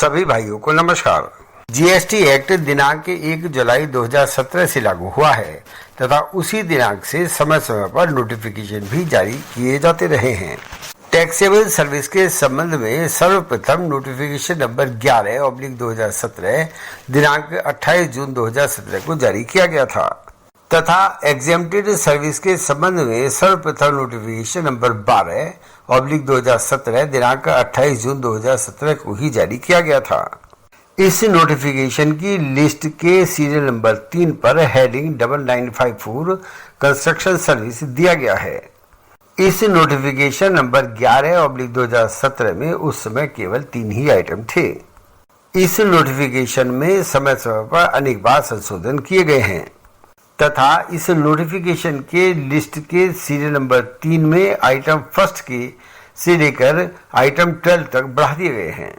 सभी भाइयों को नमस्कार। जीएसटी एक्ट दिनांक 1 जुलाई 2017 से लागू हुआ है तथा उसी दिनांक से समय समय पर नोटिफिकेशन भी जारी किए जाते रहे हैं। टैक्सेबल सर्विस के संबंध में सर्वप्रथम नोटिफिकेशन नंबर 11/2017 दिनांक 28 जून 2017 को जारी किया गया था तथा एग्जेम्प्टेड सर्विस के संबंध में सर्वप्रथम नोटिफिकेशन नंबर 12/2017 दिनांक 28 जून 2017 को ही जारी किया गया था। इस नोटिफिकेशन की लिस्ट के सीरियल नंबर 3 पर हेडिंग 9954 कंस्ट्रक्शन सर्विस दिया गया है। इस नोटिफिकेशन नंबर 11/2017 में उस समय केवल 3 ही आइटम थे। इस नोटिफिकेशन में समय समय पर अनेक बार संशोधन किए गए हैं तथा इस नोटिफिकेशन के लिस्ट के सीरियल नंबर 3 में आइटम फर्स्ट के से लेकर आइटम 12 तक बढ़ा दिए गए हैं।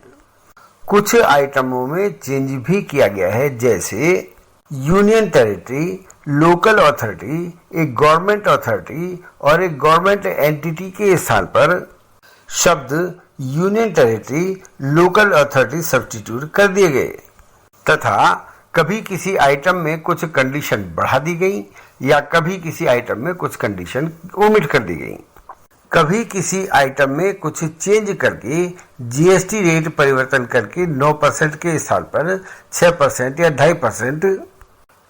कुछ आइटमों में चेंज भी किया गया है, जैसे यूनियन टेरिटरी, लोकल अथॉरिटी, एक गवर्नमेंट अथॉरिटी और एक गवर्नमेंट एंटिटी के स्थान पर शब्द union territory, local authority substitute कर दिए गए तथा कभी किसी आइटम में कुछ कंडीशन बढ़ा दी गई या कभी किसी आइटम में कुछ कंडीशन ओमिट कर दी गई। कभी किसी आइटम में कुछ चेंज करके जीएसटी रेट परिवर्तन करके 9% के स्थान पर 6% या 2.5%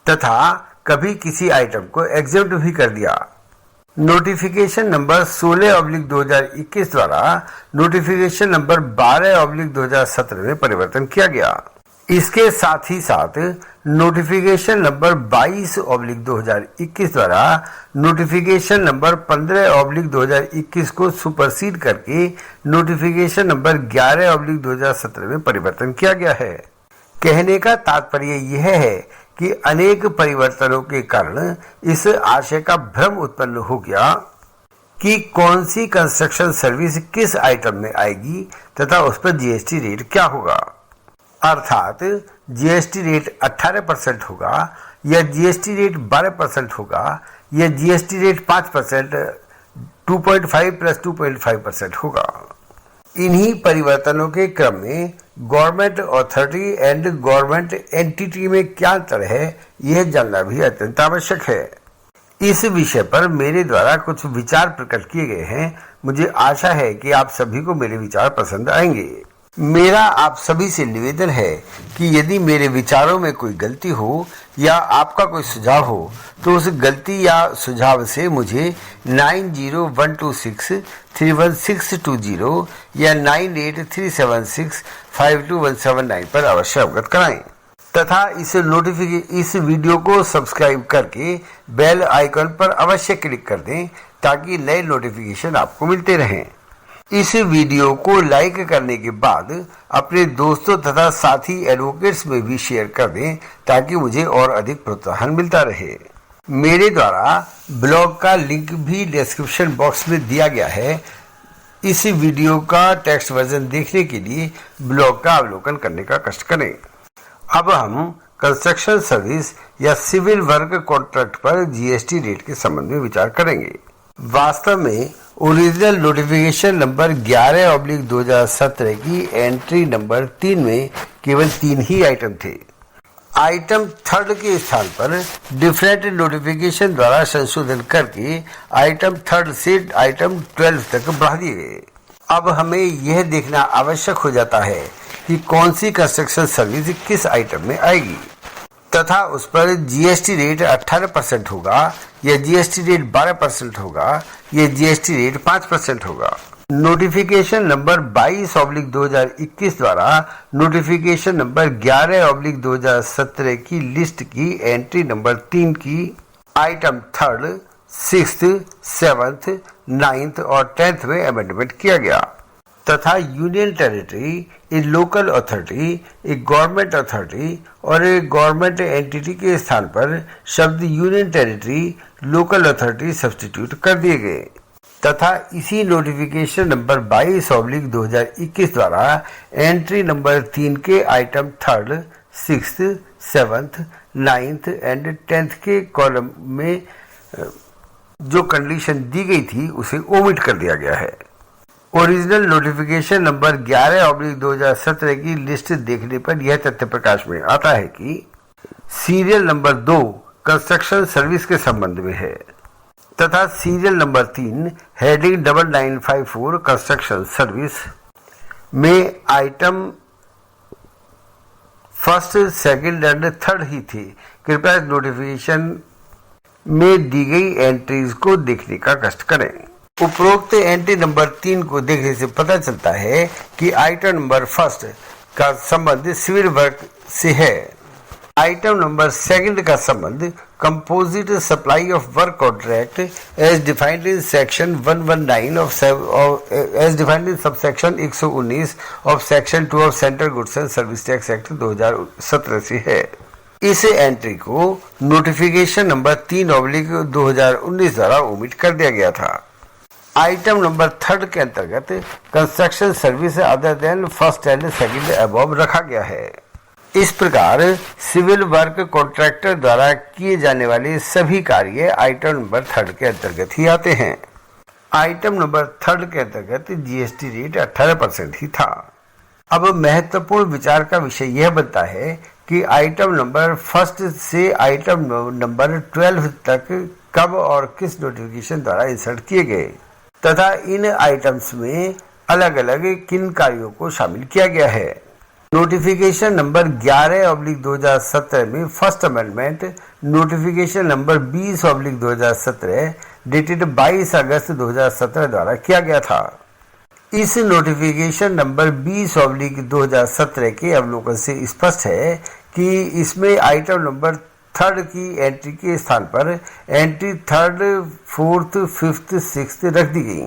तथा कभी किसी आइटम को एग्जेम्प्ट भी कर दिया। नोटिफिकेशन नंबर 16/2021 द्वारा नोटिफिकेशन नंबर 12/2017 में परिवर्तन किया गया। इसके साथ ही साथ नोटिफिकेशन नंबर 22/2021 द्वारा नोटिफिकेशन नंबर 15/2021 को सुपरसीड करके नोटिफिकेशन नंबर 11/2017 में परिवर्तन किया गया है। कहने का तात्पर्य यह है कि अनेक परिवर्तनों के कारण इस आशय का भ्रम उत्पन्न हो गया कि कौन सी कंस्ट्रक्शन सर्विस किस आइटम में आएगी तथा उस पर जीएसटी रेट क्या होगा। अर्थात जीएसटी रेट 18% होगा या जीएसटी रेट 12% होगा या जीएसटी रेट 5%, 2.5 + 2.5% होगा। इन्हीं परिवर्तनों के क्रम में government authority and government entity में क्या अंतर है, यह जानना भी अत्यंत आवश्यक है। इस विषय पर मेरे द्वारा कुछ विचार प्रकट किए गए हैं। मुझे आशा है कि आप सभी को मेरे विचार पसंद आएंगे। मेरा आप सभी से निवेदन है कि यदि मेरे विचारों में कोई गलती हो या आपका कोई सुझाव हो तो उस गलती या सुझाव से मुझे 9012631620 या 9837652179 पर अवश्य अवगत कराएं तथा इस वीडियो को सब्सक्राइब करके बेल आइकन पर अवश्य क्लिक कर दें ताकि नए नोटिफिकेशन आपको मिलते रहें। इस वीडियो को लाइक करने के बाद अपने दोस्तों तथा साथी एडवोकेट्स में भी शेयर कर दें ताकि मुझे और अधिक प्रोत्साहन मिलता रहे। मेरे द्वारा ब्लॉग का लिंक भी डिस्क्रिप्शन बॉक्स में दिया गया है। इस वीडियो का टेक्स्ट वर्जन देखने के लिए ब्लॉग का अवलोकन करने का कष्ट करें। अब हम कंस्ट्रक्शन सर्विस या सिविल वर्क कॉन्ट्रैक्ट पर जीएसटी रेट के संबंध में विचार करेंगे। वास्तव में ओरिजिनल नोटिफिकेशन नंबर 11/2017 की एंट्री नंबर 3 में केवल 3 ही आइटम थे। आइटम 3 के स्थान पर डिफरेंट नोटिफिकेशन द्वारा संशोधन करके आइटम 3 से आइटम 12 तक बढ़ा दिए गए। अब हमें यह देखना आवश्यक हो जाता है कि कौन सी कंस्ट्रक्शन सर्विस किस आइटम में आएगी तथा उस पर जीएसटी रेट 18% होगा या जीएसटी रेट 12% होगा या जीएसटी रेट 5% होगा। नोटिफिकेशन नंबर 22/2021 द्वारा नोटिफिकेशन नंबर 11/2017 की लिस्ट की एंट्री नंबर 3 की आइटम 3, 6th, 7th, 9th और 10th में अमेंडमेंट किया गया तथा यूनियन टेरिटरी, एक लोकल अथॉरिटी, एक गवर्नमेंट अथॉरिटी और एक गवर्नमेंट एंटिटी के स्थान पर शब्द union territory, local authority substitute कर दिए गए तथा इसी नोटिफिकेशन नंबर 22/2021 द्वारा एंट्री नंबर 3 के item 3, 6th, 7th, 9th and 10th के कॉलम में जो कंडीशन दी गई थी उसे ओमिट कर दिया गया है। ओरिजिनल नोटिफिकेशन नंबर 11/2017 की लिस्ट देखने पर यह तथ्य प्रकाश में आता है कि सीरियल नंबर 2 कंस्ट्रक्शन सर्विस के संबंध में है तथा serial number 3 heading 9954 construction service में item first, second and third ही थे। कृपया नोटिफिकेशन में दी गई एंट्रीज को देखने का कष्ट करें। उपरोक्त एंट्री नंबर 3 को देखने से पता चलता है कि आइटम नंबर फर्स्ट का संबंध सिविल वर्क से है। आइटम नंबर सेकंड का संबंध composite supply of work contract as defined in section 119 as defined in subsection 119 of section 2 of central goods and service tax act 2017 से है। इस एंट्री को नोटिफिकेशन नंबर 3/2019 द्वारा ओमिट कर दिया गया था। आइटम नंबर 3 के अंतर्गत construction service other than first and second above रखा गया है। इस प्रकार सिविल वर्क कॉन्ट्रैक्टर द्वारा किए जाने वाले सभी कार्य आइटम नंबर 3 के अंतर्गत ही आते हैं। आइटम नंबर 3 के अंतर्गत जीएसटी रेट 18% ही था। अब महत्वपूर्ण विचार का विषय यह बनता है कि आइटम नंबर 1 से आइटम नंबर 12 तक कब और किस नोटिफिकेशन द्वारा इंसर्ट किए गए तथा इन आइटम्स में अलग अलग किन कार्यों को शामिल किया गया है। नोटिफिकेशन नंबर 11/2017 में first amendment notification number 20/2017 dated 22 अगस्त 2017 द्वारा किया गया था। इस नोटिफिकेशन नंबर 20/2017 के अवलोकन से स्पष्ट है कि इसमें आइटम नंबर 3 की एंट्री के स्थान पर एंट्री 3, 4, 5, 6 रख दी गई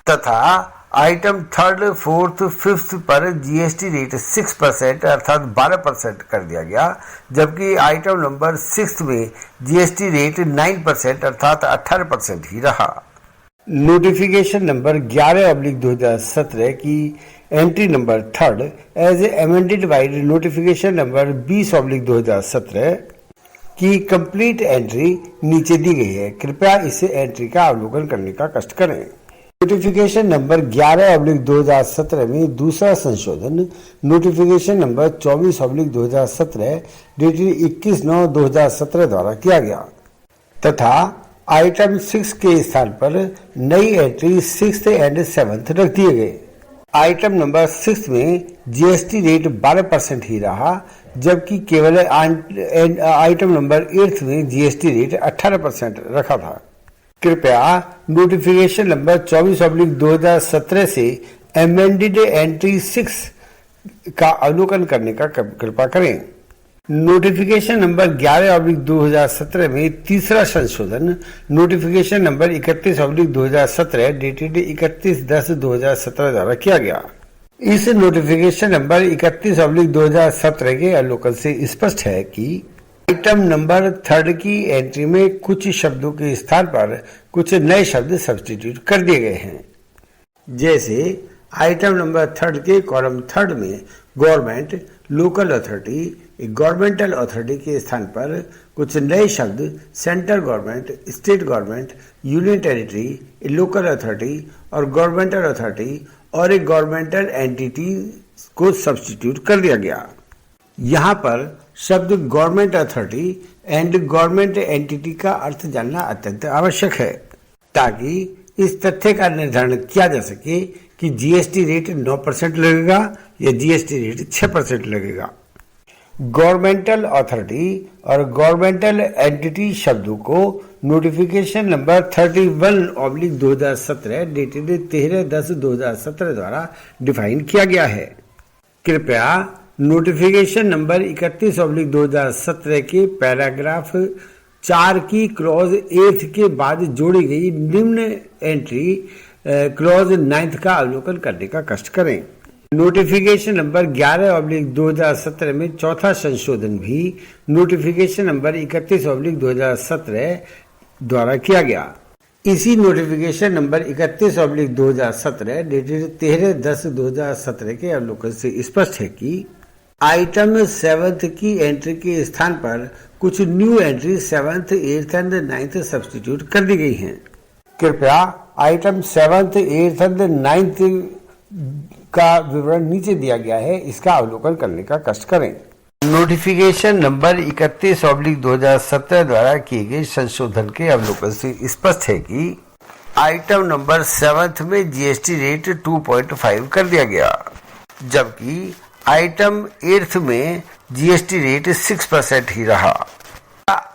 तथा आइटम 3, 4, 5 पर जीएसटी रेट 6% अर्थात 12% कर दिया गया, जबकि आइटम नंबर 6 में जीएसटी रेट 9% अर्थात 18% ही रहा। नोटिफिकेशन नंबर 11/2017 की entry number 3 as amended by notification number 20/2017 की कंप्लीट एंट्री नीचे दी गई है। कृपया इस एंट्री का अवलोकन करने का कष्ट करें। नोटिफिकेशन नंबर 11/2017 में दूसरा संशोधन नोटिफिकेशन नंबर 24/2017 डेटेड 21/9/2017 द्वारा किया गया तथा आइटम 6 के स्थान पर नई एंट्री 6 एंड 7 रख दिए गए। आइटम नंबर 6 में जीएसटी रेट 12% ही रहा, जबकि केवल आइटम नंबर 8 में जीएसटी रेट 18% रखा था। कृपया नोटिफिकेशन नंबर 24/2017 से अमेंडेड एंट्री 6 का अवलोकन करने का कृपा करें। नोटिफिकेशन नंबर 11/2017 में तीसरा संशोधन नोटिफिकेशन नंबर 31/2017 डेटेड 31/10/2017 द्वारा किया गया। इस नोटिफिकेशन नंबर 31/2017 के अवलोकन से स्पष्ट है कि आइटम नंबर 3 की एंट्री में कुछ शब्दों के स्थान पर कुछ नए शब्द सब्स्टिट्यूट कर दिए गए हैं। जैसे आइटम नंबर 3 के कॉलम 3 में government, local authority, governmental authority के स्थान पर कुछ नए शब्द central government, state government, union territory, local authority और गवर्नमेंटल अथॉरिटी और एक गवर्नमेंटल एंटिटी को सब्स्टिट्यूट कर दिया गया। यहाँ पर शब्द government authority and government entity का अर्थ जानना अत्यंत आवश्यक है, ताकि इस तथ्य का निर्धारण किया जा सके कि जीएसटी रेट 9% लगेगा या जीएसटी रेट 6% लगेगा। गवर्नमेंटल अथॉरिटी और गवर्नमेंटल एंटिटी शब्दों को नोटिफिकेशन नंबर 31/2017 डेटेड 13/10/2017 द्वारा डिफाइन किया गया है। कृपया नोटिफिकेशन नंबर 31/2017 के पैराग्राफ 4 की क्लॉज 8 के बाद जोड़ी गई निम्न एंट्री क्लॉज 9 का अवलोकन करने का कष्ट करें। नोटिफिकेशन नंबर 11/2017 में चौथा संशोधन भी नोटिफिकेशन नंबर 31/2017 द्वारा किया गया। इसी नोटिफिकेशन नंबर 31/2017 डेटेड 13/10/2017 के अवलोकन से स्पष्ट है कि आइटम 7 की एंट्री के स्थान पर कुछ new entry 7th, 8th and 9th substitute कर दी गई हैं। कृपया item 7th, 8th and 9th का विवरण नीचे दिया गया है, इसका अवलोकन करने का कष्ट करें। नोटिफिकेशन नंबर 31/2017 द्वारा किए गए संशोधन के अवलोकन से स्पष्ट है कि आइटम नंबर 7th में जीएसटी रेट 2.5 कर दिया गया, जबकि आइटम 8th में जीएसटी रेट 6% ही रहा।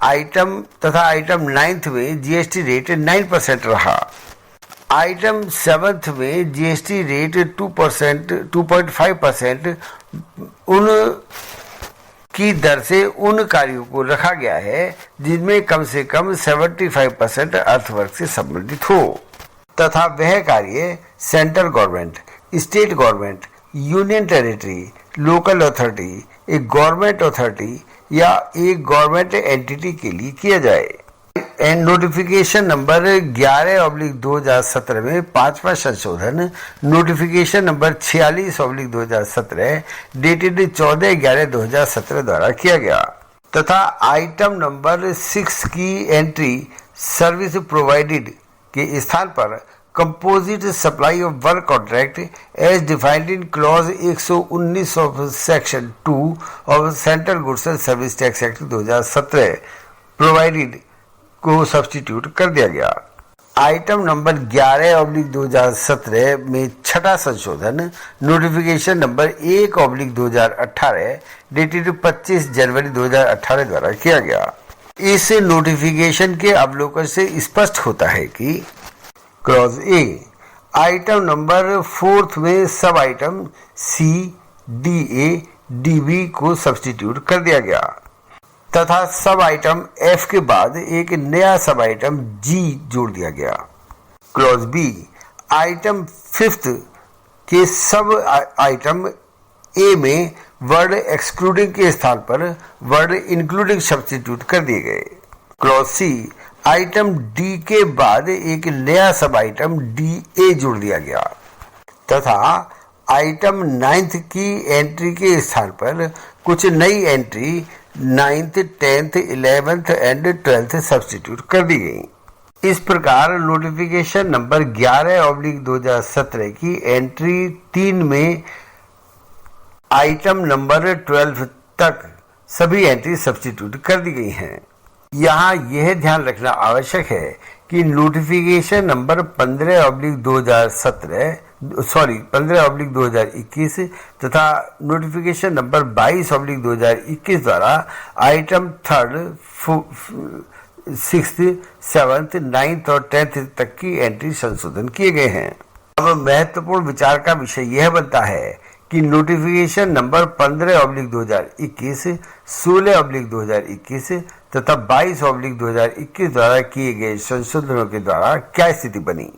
आइटम 9th में जीएसटी रेट 9% रहा। आइटम 7th में जीएसटी रेट 2.5% उन की दर से उन कार्यों को रखा गया है जिनमें कम से कम 75% अर्थवर्ग से संबंधित हो तथा वह कार्य central government, state government, union territory, local authority, एक गवर्नमेंट अथॉरिटी या एक गवर्नमेंट एंटिटी के लिए किया जाए। एंड नोटिफिकेशन नंबर 11/2017 में 5वां संशोधन नोटिफिकेशन नंबर 46/2017 डेटेड 14/11/2017 द्वारा किया गया तथा आइटम नंबर 6 की एंट्री सर्विस प्रोवाइडेड के स्थान पर composite supply of work contract as defined in clause 119 of section 2 of central goods and service tax act 2017 provided को सब्स्टिट्यूट कर दिया गया। आइटम नंबर 11/2017 में छठा संशोधन नोटिफिकेशन नंबर 1/2018 डेटेड 25 जनवरी 2018 द्वारा किया गया। इस नोटिफिकेशन के अवलोकन से स्पष्ट होता है कि clause A item number 4th में सब item C, D A, D B को सब्स्टिट्यूट कर दिया गया तथा सब आइटम एफ के बाद एक नया सब आइटम जी जोड़ दिया गया। क्लॉज बी आइटम 5th के सब आइटम ए में वर्ड एक्सक्लूडिंग के स्थान पर वर्ड इंक्लूडिंग सब्स्टिट्यूट कर दिए गए। क्लॉज सी आइटम डी के बाद एक नया सब आइटम डी ए जोड़ दिया गया तथा आइटम 9th की एंट्री के स्थान पर कुछ नई entry 9th, 10th, 11th and 12th substitute कर दी गई। इस प्रकार नोटिफिकेशन नंबर 11/2017 की एंट्री 3 में आइटम नंबर 12 तक सभी एंट्री सब्स्टिट्यूट कर दी गई हैं। यहाँ यह ध्यान रखना आवश्यक है कि नोटिफिकेशन नंबर 15/2021 तथा नोटिफिकेशन नंबर 22/2021 द्वारा item 3rd, 6th, 7th, 9th और 10th तक की एंट्री संशोधन किए गए हैं। अब महत्वपूर्ण विचार का विषय यह बनता है कि नोटिफिकेशन नंबर 15/2021, 16/2021 तथा 22/2021 द्वारा किए गए संशोधनों के द्वारा क्या स्थिति बनी।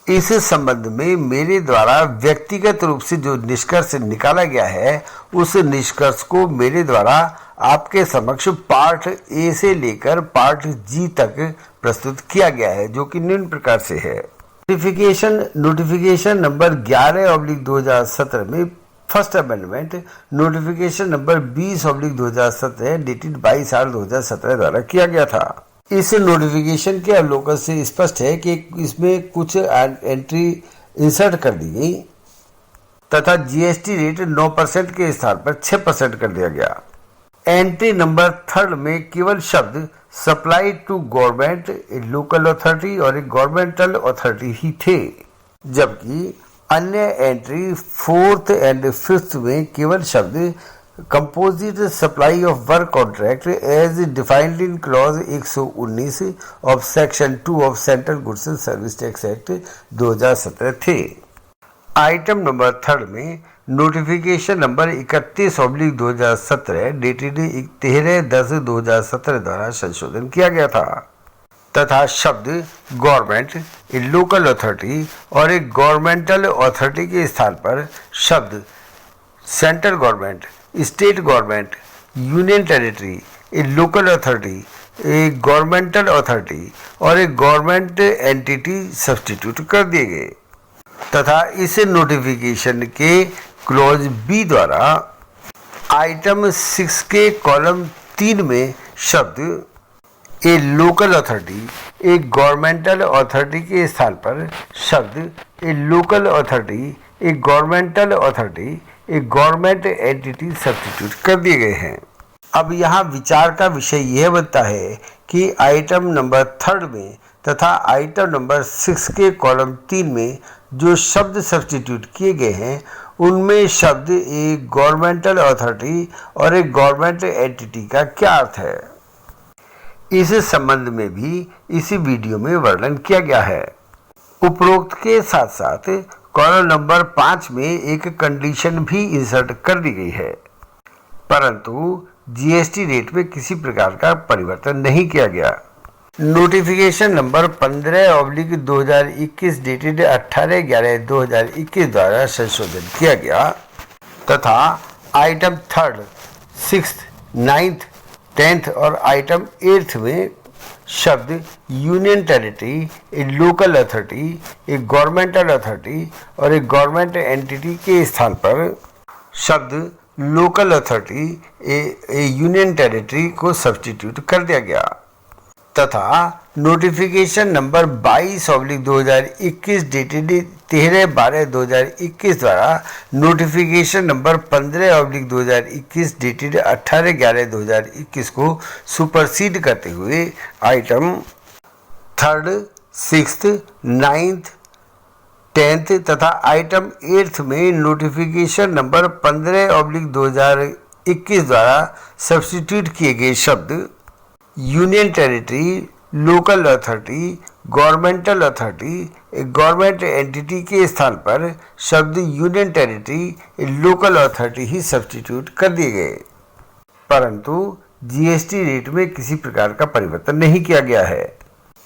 इस संबंध में मेरे द्वारा व्यक्तिगत रूप से जो निष्कर्ष निकाला गया है उस निष्कर्ष को मेरे द्वारा आपके समक्ष पार्ट ए से लेकर पार्ट जी तक प्रस्तुत किया गया है, जो कि निम्न प्रकार से है। नोटिफिकेशन नंबर 11/2017 में first amendment notification number 20/2017 dated 22/8/2017 द्वारा किया गया था। इस नोटिफिकेशन के अवलोकन से स्पष्ट है कि इसमें कुछ एंट्री इंसर्ट कर दी गई तथा जीएसटी रेट 9% के स्थान पर 6% कर दिया गया। एंट्री नंबर 3rd में केवल शब्द supply to government, a local authority और एक गवर्नमेंटल अथॉरिटी ही थे, जबकि अन्य एंट्री 4th एंड 5th में केवल शब्द composite supply of work contract as defined in clause 119 of section 2 of central goods and service tax act 2017 थे। आइटम नंबर 3rd में नोटिफिकेशन नंबर 31/2017 डेटेड 13/10/2017 द्वारा संशोधन किया गया था तथा शब्द गवर्नमेंट, ए लोकल अथॉरिटी और एक गवर्नमेंटल अथॉरिटी के स्थान पर शब्द central government, state government, union territory, a local authority, a governmental authority और एक गवर्नमेंट एंटिटी सब्स्टिट्यूट कर दिए गए तथा इस नोटिफिकेशन के क्लॉज बी द्वारा आइटम 6 के कॉलम 3 में शब्द ए लोकल अथॉरिटी, एक गवर्नमेंटल अथॉरिटी के स्थान पर शब्द ए लोकल अथॉरिटी, एक गवर्नमेंटल अथॉरिटी, एक गवर्नमेंट एंटिटी सब्स्टिट्यूट कर दिए गए हैं। अब यहाँ विचार का विषय यह बनता है कि आइटम नंबर 3 में तथा आइटम नंबर 6 के कॉलम 3 में जो शब्द सब्स्टिट्यूट किए गए हैं उनमें शब्द एक गवर्नमेंटल अथॉरिटी और एक गवर्नमेंट एंटिटी का क्या अर्थ है, इस संबंध में भी इसी वीडियो में वर्णन किया गया है। उपरोक्त के साथ साथ कॉलम नंबर 5 में एक कंडीशन भी इंसर्ट कर दी गई है, परंतु जीएसटी रेट में किसी प्रकार का परिवर्तन नहीं किया गया। नोटिफिकेशन नंबर 15/2021 डेटेड 18/11/2021 द्वारा संशोधन किया गया तथा आइटम 3, 6, 9, 10 और आइटम 8 में शब्द union territory, a local authority, एक गवर्नमेंटल अथॉरिटी और एक गवर्नमेंट एंटिटी के स्थान पर शब्द local authority, A union territory को सब्स्टिट्यूट कर दिया गया तथा नोटिफिकेशन नंबर 22/2021 डेटेड 13/12/2021 द्वारा नोटिफिकेशन नंबर 15/2021 डेटेड 18/11/2021 को सुपरसीड करते हुए आइटम 3, 6, 9, 10 तथा आइटम 8 में नोटिफिकेशन नंबर 15/2021 द्वारा सब्स्टिट्यूट किए गए शब्द union territory, local authority, governmental authority, एक गवर्नमेंट एंटिटी के स्थान पर शब्द यूनियन टेरिटरी, लोकल अथॉरिटी ही सब्स्टिट्यूट कर दिए गए, परंतु जीएसटी रेट में किसी प्रकार का परिवर्तन नहीं किया गया है।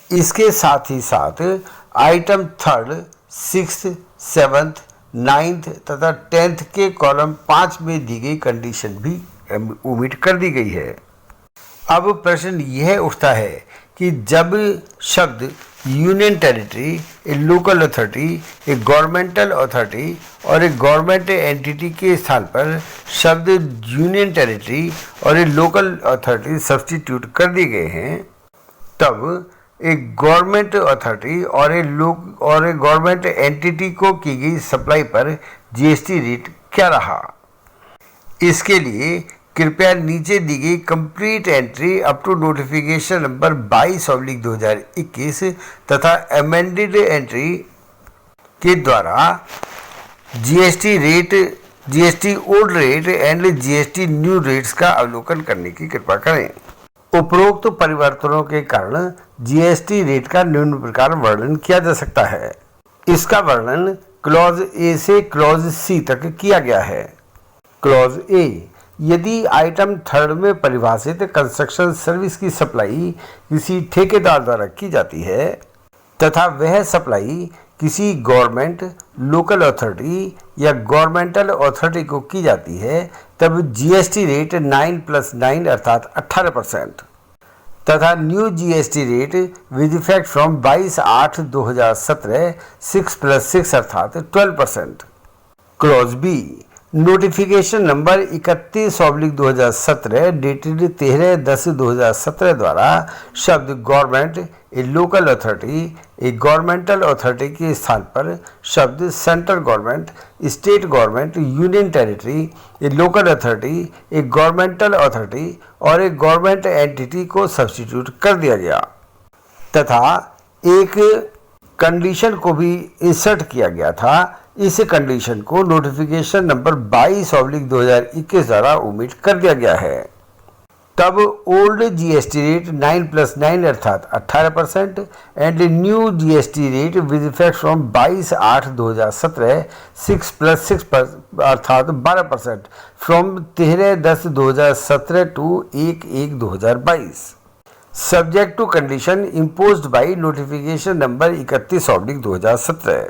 इसके साथ ही साथ आइटम 3, 6, 7, 9 तथा 10 के कॉलम 5 में दी गई कंडीशन भी ओमिट कर दी गई है। अब प्रश्न यह उठता है कि जब शब्द union territory, a local authority, एक गवर्नमेंटल अथॉरिटी और एक गवर्नमेंट एंटिटी के स्थान पर शब्द यूनियन टेरिटरी और ए लोकल अथॉरिटी सब्स्टिट्यूट कर दिए गए हैं, तब एक गवर्नमेंट अथॉरिटी और एक गवर्नमेंट एंटिटी को की गई सप्लाई पर जीएसटी रेट क्या रहा। इसके लिए कृपया नीचे दी गई complete entry up to notification number 22/2021 तथा अमेंडेड एंट्री के द्वारा GST rate, GST old rate and GST new rates का अवलोकन करने की कृपा करें। उपरोक्त परिवर्तनों के कारण जीएसटी रेट का निम्न प्रकार वर्णन किया जा सकता है। इसका वर्णन क्लॉज ए से क्लॉज सी तक किया गया है। क्लॉज ए, यदि आइटम 3 में परिभाषित कंस्ट्रक्शन सर्विस की सप्लाई किसी ठेकेदार द्वारा की जाती है तथा वह सप्लाई किसी गवर्नमेंट, लोकल अथॉरिटी या गवर्नमेंटल अथॉरिटी को की जाती है, तब जीएसटी रेट 9+9 अर्थात 18% तथा new GST rate with effect from 22/8/2017 6+6 अर्थात 12%। Clause B, notification number 31/2017 dated 13/10/2017 द्वारा शब्द गवर्नमेंट, ए लोकल अथॉरिटी, एक गवर्नमेंटल अथॉरिटी के स्थान पर शब्द central government, state government, union territory, a local authority, एक गवर्नमेंटल अथॉरिटी और एक गवर्नमेंट एंटिटी को सब्स्टिट्यूट कर दिया गया तथा एक कंडीशन को भी इंसर्ट किया गया था। इस कंडीशन को नोटिफिकेशन नंबर 22/2021 द्वारा ओमिट कर दिया गया है। तब ओल्ड जीएसटी रेट 9+9 अर्थात 18% and new GST rate with effect from 22/8/2017 6+6 अर्थात 12% from 13/10/2017 to 1/1/2022 subject to condition imposed by notification number 31/2017।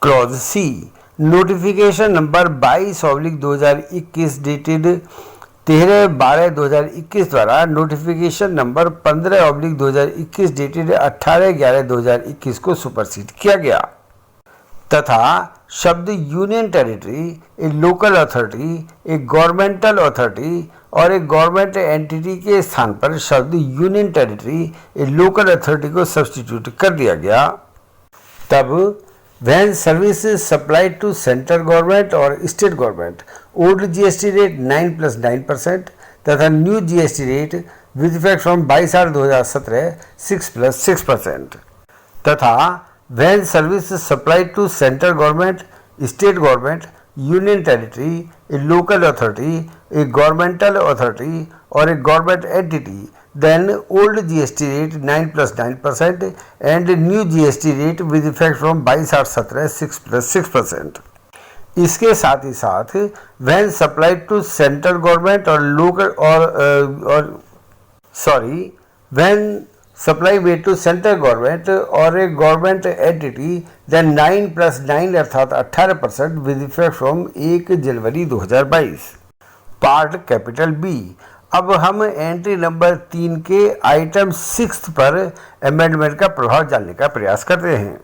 Clause C, notification number 22/2021 dated 13/12/2021 द्वारा नोटिफिकेशन नंबर 15/2021 डेटेड 18/11/2021 को सुपरसीड किया गया तथा शब्द union territory, a local authority, a governmental authority और एक government entity के स्थान पर शब्द union territory a local authority को सब्स्टिट्यूट कर दिया गया। तब when services supplied to central government और state government, old GST rate 9 plus 9% तथा new GST rate with effect from 22/2017 6 plus 6% तथा when services supplied to central government, state government, union territory, a local authority, a governmental authority or a government entity, then old GST rate 9 plus 9% and new GST rate with effect from 22/8/17 6 plus 6%। इसके साथ ही साथ when supplied to central government और local when supply made to central government और a government entity then 9 plus 9 अर्थात 18% with effect from 1 January 2022। Part capital B. अब हम entry number 3 के आइटम 6 पर अमेंडमेंट का प्रभाव जानने का प्रयास करते हैं।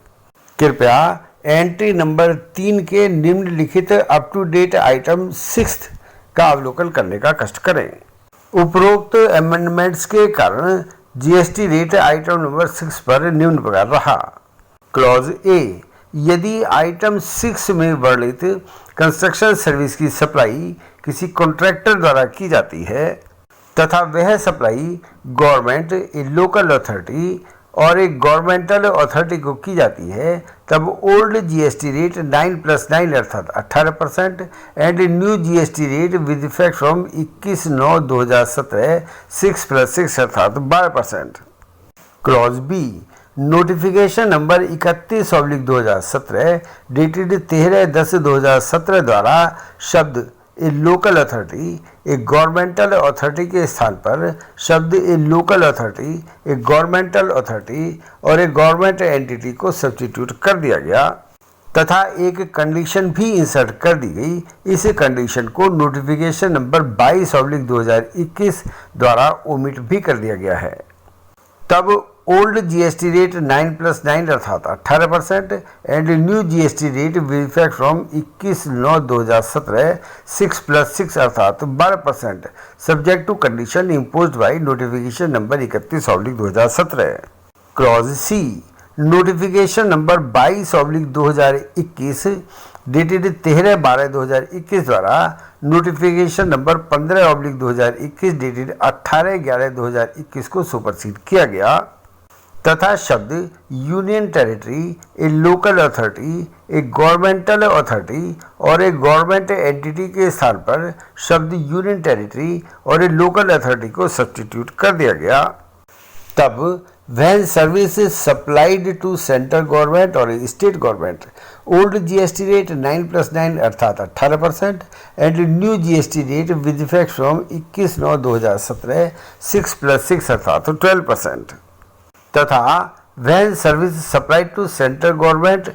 कृपया एंट्री नंबर 3 के निम्नलिखित अप टू डेट आइटम 6 का अवलोकन करने का कष्ट करें। उपरोक्त अमेंडमेंट्स के कारण जीएसटी रेट आइटम नंबर 6 पर निम्न प्रकार रहा। क्लॉज ए, यदि आइटम 6 में वर्णित कंस्ट्रक्शन सर्विस की सप्लाई किसी कॉन्ट्रैक्टर द्वारा की जाती है तथा वह supply government, a local authority और एक गवर्नमेंटल अथॉरिटी को की जाती है, तब ओल्ड जीएसटी रेट 9 plus 9 अर्थात 18% and new GST rate with effect from 21/9/2017 6 plus 6 अर्थात 12%। Clause B, notification number 31/2017 dated 13/10/2017 द्वारा शब्द a local authority, a governmental authority के स्थान पर शब्द a local authority, a governmental authority और ए गवर्नमेंट एंटिटी को सब्स्टिट्यूट कर दिया गया तथा एक कंडीशन भी इंसर्ट कर दी गई। इस कंडीशन को नोटिफिकेशन नंबर 22/2021 द्वारा ओमिट भी कर दिया गया है। तब ओल्ड जीएसटी रेट 9 plus 9 अर्थात 18% and new GST rate with effect from 21/9/2017 6 plus 6 अर्थात 12% subject to condition imposed by notification number 31/2017। Clause C, notification number 22/2021 dated 13/12/2021 द्वारा नोटिफिकेशन नंबर 15/2021 डेटेड 18/11/2021 को सुपरसीड किया गया तथा शब्द union territory, a local authority, a governmental authority और a government entity के स्थान पर शब्द यूनियन टेरिटरी और ए लोकल अथॉरिटी को सब्स्टिट्यूट कर दिया गया। तब when services supplied to central government और state government, old GST rate 9 plus 9 अर्थात 18% and new GST rate with effect from 21/9/2017 6 plus 6 अर्थात 12% तथा when services supplied to central government,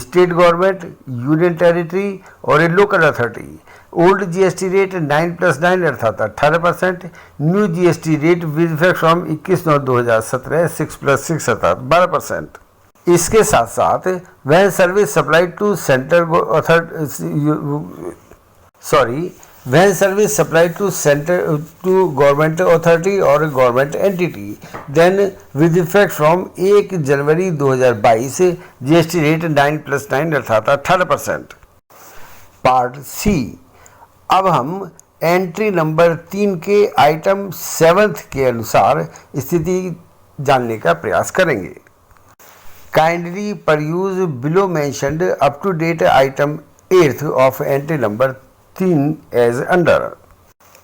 state government, union territory और a local authority, old GST rate 9 plus 9 अर्थात 18%, new GST rate with effect from 21/9/2017 6 plus 6 अर्थात 12%। इसके साथ साथ when service supplied to central when service supplied to government authority or government entity, then with effect from 1 January 2022 GST rate 9 plus 9 अर्थात 18%। Part सी, अब हम entry number 3 के item 7 के अनुसार स्थिति जानने का प्रयास करेंगे। Kindly peruse below mentioned up to date item 8 of entry number 3 as under.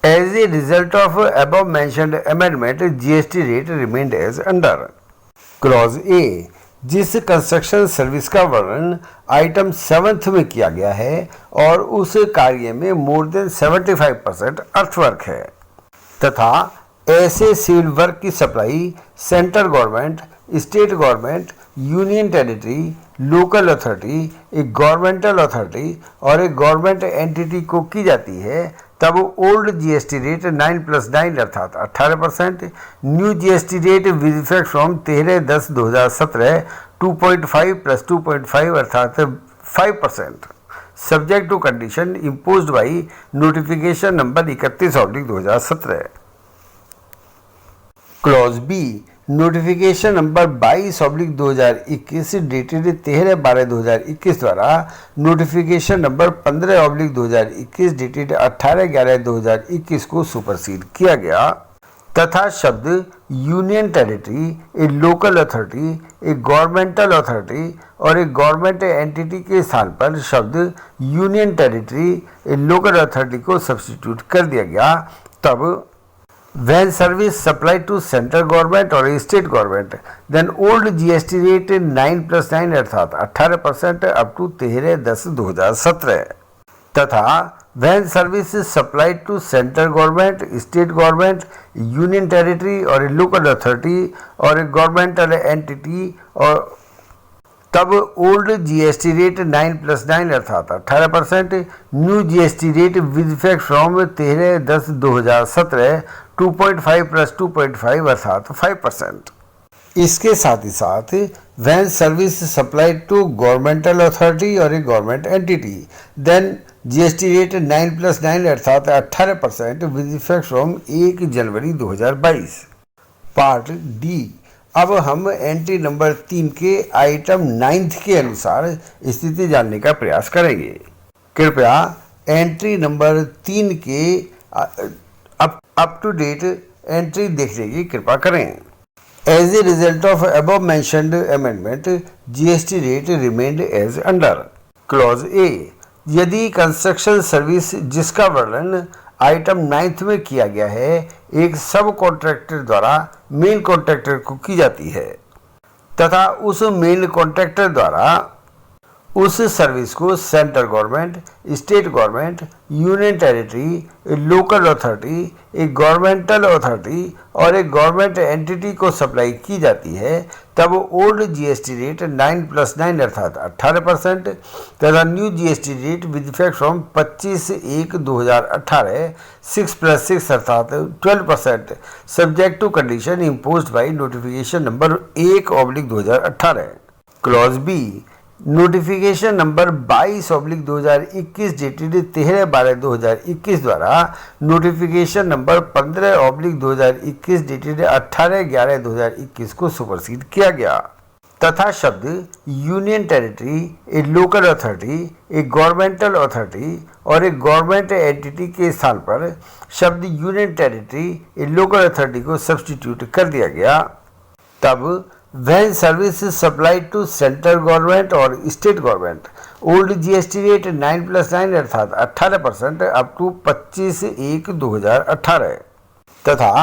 As a result of above mentioned amendment, GST rate remained as under. Clause A, जिस कंस्ट्रक्शन सर्विस का वर्णन आइटम 7 में किया गया है और उस कार्य में मोर देन 75% अर्थवर्क है तथा ऐसे सिविल वर्क की supply central government, state government, union territory, local authority, एक गवर्नमेंटल अथॉरिटी और एक गवर्नमेंट एंटिटी को की जाती है, तब ओल्ड जीएसटी रेट 9 plus 9 अर्थात 18%, new GST rate with effect from 13/10/2017 2.5 plus 2.5 अर्थात 5% subject to condition imposed by notification number 31/2017। Clause B, notification number 22/2021 dated 13/12/2021 द्वारा नोटिफिकेशन नंबर 15/2021 डेटेड 18/11/2021 को सुपरसीड किया गया तथा शब्द union territory, a local authority, a governmental authority और a government entity के स्थान पर शब्द union territory, a local authority को सब्स्टिट्यूट कर दिया गया। तब when service supplied to central government or state government, then old GST rate 9+9 अर्थात 18% अप टू 13/10/2017 तथा when service supplied to central government, state government, union territory or a local authority or a governmental entity और तब old GST rate 9+9 अर्थात 18%, new GST rate with effect from 13/10/2017 2.5 + 2.5 अर्थात 5%। इसके साथ ही साथ when service supplied to governmental authority और a government entity then GST rate 9+9 अर्थात 18% with effect from 1 January 2022। Part D, अब हम एंट्री नंबर 3 के आइटम 9 के अनुसार स्थिति जानने का प्रयास करेंगे। कृपया एंट्री नंबर 3 के अप टू डेट एंट्री देखने की कृपा करें। As a result of above mentioned amendment, GST rate remained as under. Clause A, यदि कंस्ट्रक्शन सर्विस जिसका वर्णन आइटम 9 में किया गया है एक सब कॉन्ट्रैक्टर द्वारा मेन कॉन्ट्रैक्टर को की जाती है तथा उस मेन कॉन्ट्रैक्टर द्वारा उस सर्विस को central government, state government, union territory, local authority, एक गवर्नमेंटल अथॉरिटी और एक गवर्नमेंट एंटिटी को सप्लाई की जाती है, तब ओल्ड जीएसटी रेट 9+9 अर्थात 18% तथा new GST rate with effect from 25/1/2018 6+6 अर्थात 12% subject to condition imposed by notification number 1/2018। Clause B, notification number 22/2021 dated 13/12/2021 द्वारा नोटिफिकेशन नंबर 15/2021 डेटेड 18/11/2021 को सुपरसीड किया गया तथा शब्द union territory, a local authority, a governmental authority और एक गवर्नमेंट एंटिटी के स्थान पर शब्द union territory, a local authority को सब्स्टिट्यूट कर दिया गया। तब when service is supplied to central government or state government, old GST rate 9+9 अर्थात 18% अप टू 25/1/2018 तथा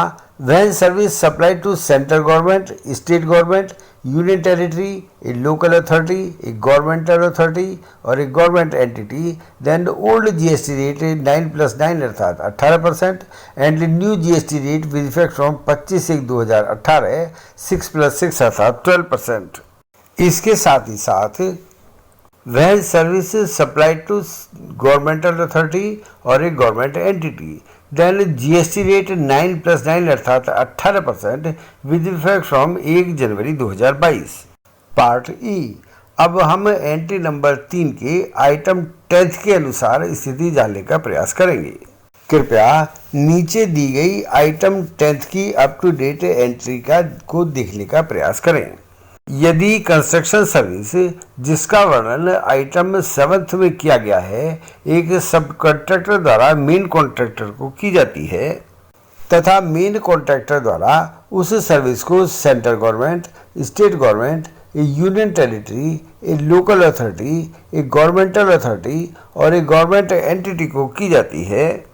when service supplied to central government, state government, union territory, a local authority, a governmental authority और a government entity, then the old GST rate 9+9 अर्थात 18% and the new GST rate with effect from 25/1/2018 6+6 अर्थात 12%। इसके साथ ही साथ when services supplied to governmental authority or a government entity, then GST rate 9+9 अर्थात 18% with effect from 1 January 2022। Part E, अब हम entry number 3 के आइटम 10 के अनुसार स्थिति जानने का प्रयास करेंगे। कृपया नीचे दी गई आइटम 10 की अप टू डेट एंट्री को देखने का प्रयास करें। यदि कंस्ट्रक्शन सर्विस जिसका वर्णन आइटम 7 में किया गया है एक सब कॉन्ट्रैक्टर द्वारा मेन कॉन्ट्रैक्टर को की जाती है तथा मेन कॉन्ट्रैक्टर द्वारा उस सर्विस को central government, state government, A union territory, a local authority, a governmental authority और ए गवर्नमेंट एंटिटी को की जाती है,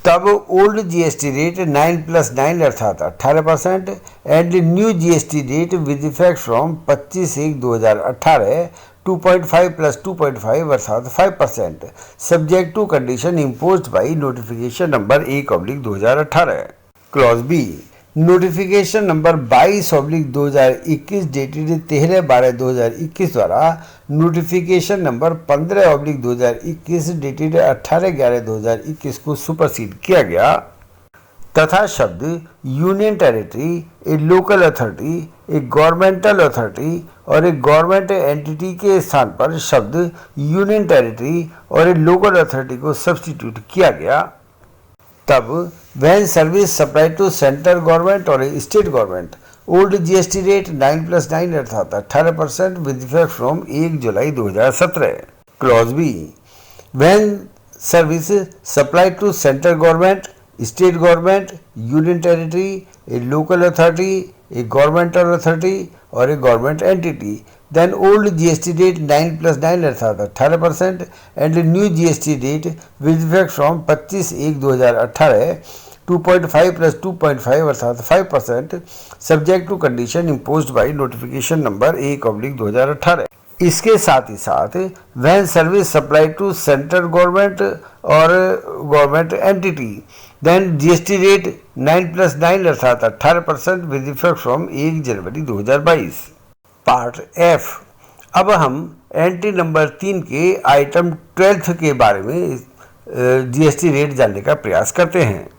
तब ओल्ड जीएसटी रेट 9+9 अर्थात 18% and new GST rate with effect from 25/1/2018 2.5 + 2.5 अर्थात 5% subject to condition imposed by notification number 1/2018। Clause B, notification number 22/2021 dated 13/12/2021 द्वारा notification number 15/2021 dated 18/11/2021 को सुपरसीड किया गया तथा शब्द union territory, a local authority, a governmental authority और एक government entity के स्थान पर शब्द यूनियन टेरिटरी और ए लोकल अथॉरिटी को सब्स्टिट्यूट किया गया, तब when service supply to central government और state government old GST rate 9+9 अर्थात 18% with effect from 1 July 2017। Clause B, when service supply to central government, state government, union territory, a local authority, a governmental authority और a government entity, then old GST rate 9+9 अर्थात 18% and new GST rate with effect from 25/1/2018 2.5 + 2.5 अर्थात 5% subject to condition imposed by notification number 1/2018। इसके साथ ही साथ when service supplied to central government और government entity then GST rate 9+9 अर्थात 18% with effect from 1 January 2022। Part F. अब हम entry number 3 के आइटम 12 के बारे में जीएसटी रेट जानने का प्रयास करते हैं।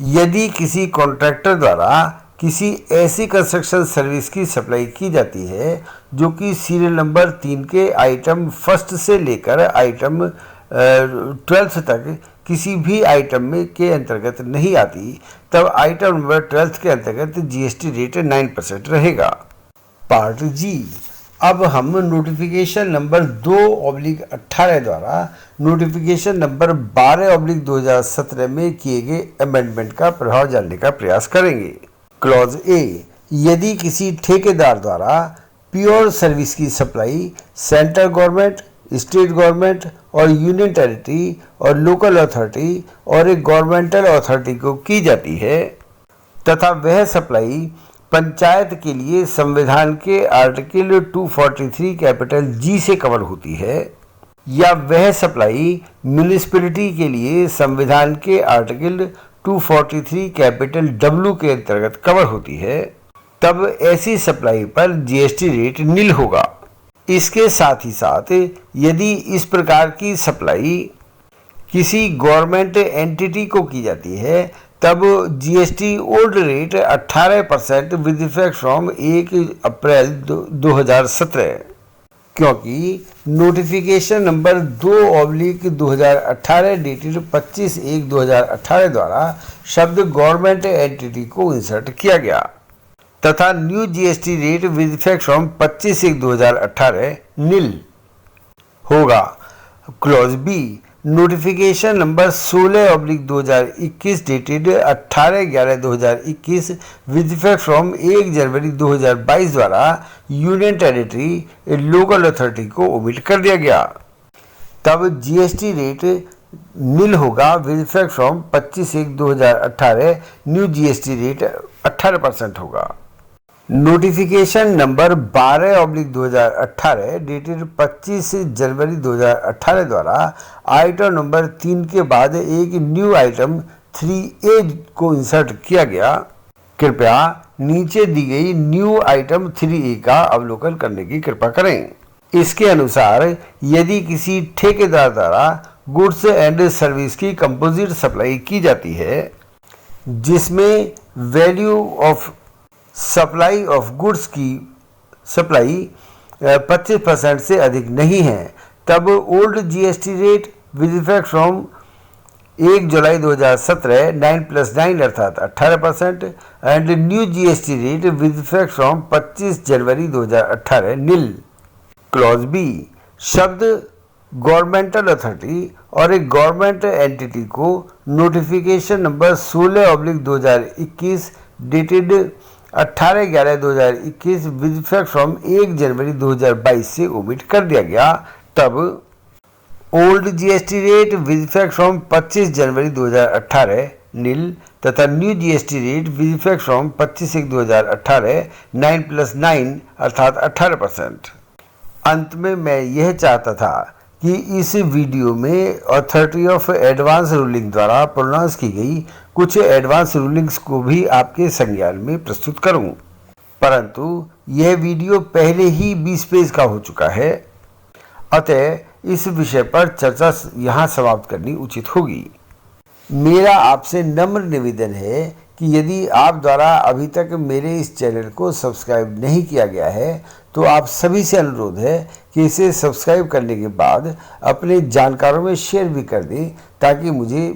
यदि किसी कॉन्ट्रैक्टर द्वारा किसी ऐसी कंस्ट्रक्शन सर्विस की सप्लाई की जाती है जो कि सीरियल नंबर 3 के आइटम 1 से लेकर आइटम 12 तक किसी भी आइटम में के अंतर्गत नहीं आती, तब आइटम नंबर 12 के अंतर्गत जीएसटी रेट 9% रहेगा। पार्ट जी। अब हम नोटिफिकेशन नंबर 2/18 द्वारा नोटिफिकेशन नंबर 12/2017 में किए गए अमेंडमेंट का प्रभाव जानने का प्रयास करेंगे। क्लॉज ए, यदि किसी ठेकेदार द्वारा प्योर सर्विस की supply central government, state government और यूनियन टेरिटरी और लोकल अथॉरिटी और एक गवर्नमेंटल अथॉरिटी को की जाती है तथा वह सप्लाई पंचायत के लिए संविधान के आर्टिकल 243 कैपिटल जी से कवर होती है, या वह सप्लाई म्यूनिसिपैलिटी के लिए संविधान के आर्टिकल 243 कैपिटल डब्ल्यू के अंतर्गत कवर होती है, तब ऐसी सप्लाई पर जीएसटी रेट नील होगा। इसके साथ ही साथ यदि इस प्रकार की सप्लाई किसी गवर्नमेंट एंटिटी को की जाती है तब GST old rate 18% with effect from 1 अप्रैल 2017, क्योंकि नोटिफिकेशन नंबर 2/2018 डेटेड 25/1/2018 द्वारा शब्द गवर्नमेंट एंटिटी को इंसर्ट किया गया तथा new GST rate with effect from 25/1/2018 nil होगा। Clause B, notification number 16/2021 dated 18/11/2021 with effect from 1 जनवरी 2022 द्वारा यूनियन टेरिटरी लोकल अथॉरिटी को ओमिट कर दिया गया, तब जीएसटी रेट नील होगा with effect from 25/1/2018 new GST rate 18% होगा। नोटिफिकेशन नंबर 12/2018 डेटेड 25 जनवरी 2018 द्वारा आइटम नंबर 3 के बाद एक न्यू आइटम 3A को इंसर्ट किया गया। कृपया नीचे दी गई न्यू आइटम 3A का अवलोकन करने की कृपा करें। इसके अनुसार यदि किसी ठेकेदार द्वारा गुड्स एंड सर्विस की कंपोजिट सप्लाई की जाती है जिसमें value of supply of goods की सप्लाई 25% से अधिक नहीं है, तब old GST rate with effect from 1 जुलाई 2017 9+9 अर्थात 18% and new GST rate with effect from 25 जनवरी 2018 नील। क्लॉज बी, शब्द गवर्नमेंटल अथॉरिटी और एक गवर्नमेंट एंटिटी को notification number 16/2021 dated 18/11/2021 with effect from 1 जनवरी 2022 से ओमिट कर दिया गया, तब old GST rate with effect from 25 जनवरी 2018 नील तथा new GST rate with effect from 25/1/2018 9+9 अर्थात 18%। अंत में मैं यह चाहता था कि इस वीडियो में अथॉरिटी ऑफ एडवांस रूलिंग द्वारा प्रोनाउंस की गई कुछ एडवांस रूलिंग्स को भी आपके संज्ञान में प्रस्तुत करूं, परंतु यह वीडियो पहले ही 20 पेज का हो चुका है, अतः इस विषय पर चर्चा यहाँ समाप्त करनी उचित होगी। मेरा आपसे नम्र निवेदन है कि यदि आप द्वारा अभी तक मेरे इस चैनल को सब्सक्राइब नहीं किया गया है तो आप सभी से अनुरोध है कि इसे सब्सक्राइब करने के बाद अपने जानकारों में शेयर भी कर दें ताकि मुझे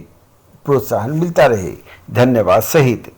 प्रोत्साहन मिलता रहे। धन्यवाद सहित।